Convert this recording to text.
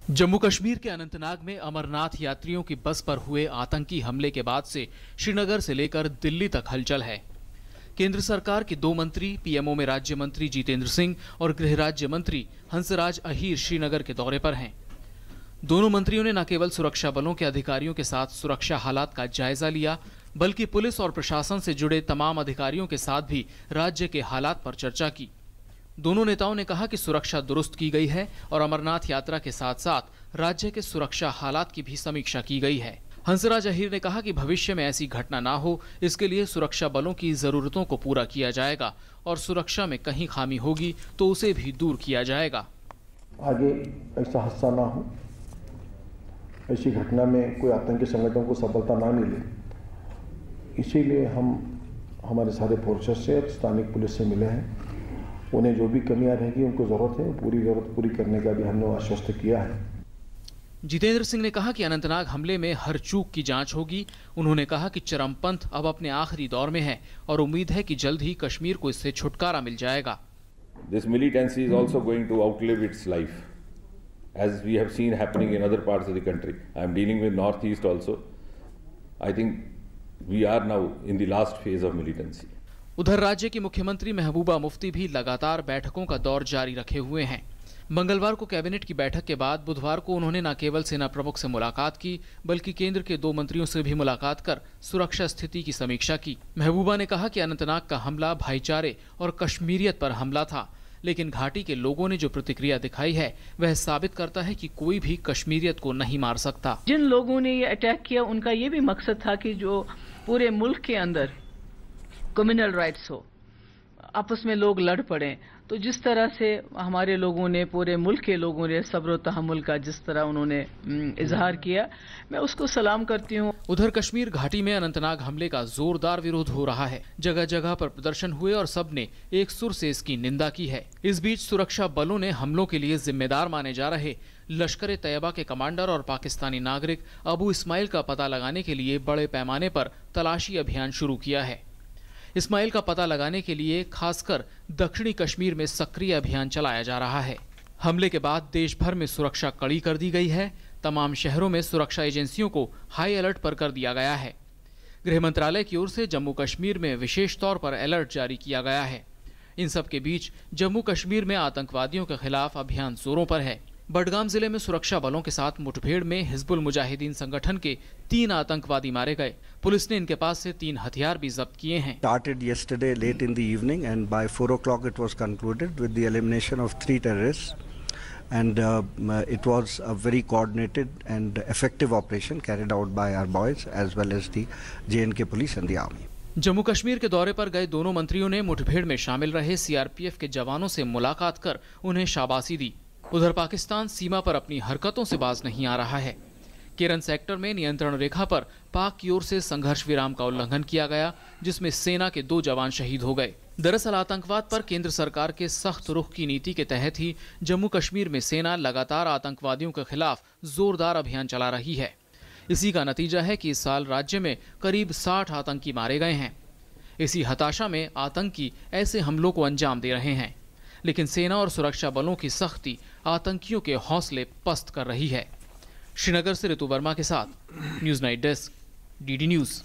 जम्मू कश्मीर के अनंतनाग में अमरनाथ यात्रियों की बस पर हुए आतंकी हमले के बाद से श्रीनगर से लेकर दिल्ली तक हलचल है। केंद्र सरकार के 2 मंत्री, पीएमओ में राज्य मंत्री जितेंद्र सिंह और गृह राज्य मंत्री हंसराज अहीर श्रीनगर के दौरे पर हैं। दोनों मंत्रियों ने न केवल सुरक्षा बलों के अधिकारियों के साथ सुरक्षा हालात का जायजा लिया, बल्कि पुलिस और प्रशासन से जुड़े तमाम अधिकारियों के साथ भी राज्य के हालात पर चर्चा की। दोनों नेताओं ने कहा कि सुरक्षा दुरुस्त की गई है और अमरनाथ यात्रा के साथ साथ राज्य के सुरक्षा हालात की भी समीक्षा की गई है। हंसराज अहीर ने कहा कि भविष्य में ऐसी घटना ना हो, इसके लिए सुरक्षा बलों की जरूरतों को पूरा किया जाएगा और सुरक्षा में कहीं खामी होगी तो उसे भी दूर किया जाएगा। आगे ऐसा हादसा ना हो, ऐसी घटना में कोई आतंकी संगठन को सफलता ना मिले, इसीलिए हम हमारे सारे फोर्सेस से और स्थानिक पुलिस से मिले हैं। उन्हें जो भी कमियां रहेगी, उनको जरूरत है, पूरी जरूरत पूरी करने का भी हमने आश्वस्त किया है। जितेंद्र सिंह ने कहा कि अनंतनाग हमले में हर चूक की जांच होगी। उन्होंने कहा कि चरमपंथ अब अपने आखिरी दौर में है और उम्मीद है कि जल्द ही कश्मीर को इससे छुटकारा मिल जाएगा। This militancy is also going to outlive its life, as we have seen happening in other parts of the country. I am dealing with Northeast also. I think we are now in the last phase of militancy. उधर राज्य की मुख्यमंत्री महबूबा मुफ्ती भी लगातार बैठकों का दौर जारी रखे हुए हैं। मंगलवार को कैबिनेट की बैठक के बाद बुधवार को उन्होंने न केवल सेना प्रमुख से मुलाकात की, बल्कि केंद्र के 2 मंत्रियों से भी मुलाकात कर सुरक्षा स्थिति की समीक्षा की। महबूबा ने कहा कि अनंतनाग का हमला भाईचारे और कश्मीरियत पर हमला था, लेकिन घाटी के लोगों ने जो प्रतिक्रिया दिखाई है वह साबित करता है कि कोई भी कश्मीरियत को नहीं मार सकता। जिन लोगों ने ये अटैक किया, उनका ये भी मकसद था कि जो पूरे मुल्क के अंदर कम्युनल राइट्स हो, आपस में लोग लड़ पड़े। तो जिस तरह से हमारे लोगों ने, पूरे मुल्क के लोगों ने सब्र और तहम्मुल का जिस तरह उन्होंने इजहार किया, मैं उसको सलाम करती हूँ। उधर कश्मीर घाटी में अनंतनाग हमले का जोरदार विरोध हो रहा है। जगह जगह पर प्रदर्शन हुए और सबने एक सुर से इसकी निंदा की है। इस बीच सुरक्षा बलों ने हमलों के लिए जिम्मेदार माने जा रहे लश्कर ए तैयबा के कमांडर और पाकिस्तानी नागरिक अबू इस्माइल का पता लगाने के लिए बड़े पैमाने पर तलाशी अभियान शुरू किया है। इस्माइल का पता लगाने के लिए खासकर दक्षिणी कश्मीर में सक्रिय अभियान चलाया जा रहा है। हमले के बाद देश भर में सुरक्षा कड़ी कर दी गई है। तमाम शहरों में सुरक्षा एजेंसियों को हाई अलर्ट पर कर दिया गया है। गृह मंत्रालय की ओर से जम्मू कश्मीर में विशेष तौर पर अलर्ट जारी किया गया है। इन सब के बीच जम्मू कश्मीर में आतंकवादियों के खिलाफ अभियान जोरों पर है। बडगाम जिले में सुरक्षा बलों के साथ मुठभेड़ में हिजबुल मुजाहिदीन संगठन के 3 आतंकवादी मारे गए। पुलिस ने इनके पास से 3 हथियार भी जब्त किए हैं। Started yesterday late in the evening and by 4 o'clock it was concluded with the elimination of 3 terrorists, and it was a very coordinated and effective operation carried out by our boys as well as the J&K police and the army. Jammu Kashmir के दौरे पर गए दोनों मंत्रियों ने मुठभेड़ में शामिल रहे सीआरपीएफ के जवानों से मुलाकात कर उन्हें शाबाशी दी। उधर पाकिस्तान सीमा पर अपनी हरकतों से बाज नहीं आ रहा है। केरन सेक्टर में नियंत्रण रेखा पर पाक की ओर से संघर्ष विराम का उल्लंघन किया गया, जिसमें सेना के 2 जवान शहीद हो गए। दरअसल आतंकवाद पर केंद्र सरकार के सख्त रुख की नीति के तहत ही जम्मू कश्मीर में सेना लगातार आतंकवादियों के खिलाफ जोरदार अभियान चला रही है। इसी का नतीजा है कि इस साल राज्य में करीब 60 आतंकी मारे गए हैं। इसी हताशा में आतंकी ऐसे हमलों को अंजाम दे रहे हैं, लेकिन सेना और सुरक्षा बलों की सख्ती आतंकियों के हौसले पस्त कर रही है। श्रीनगर से ऋतु वर्मा के साथ news night desk, DD news.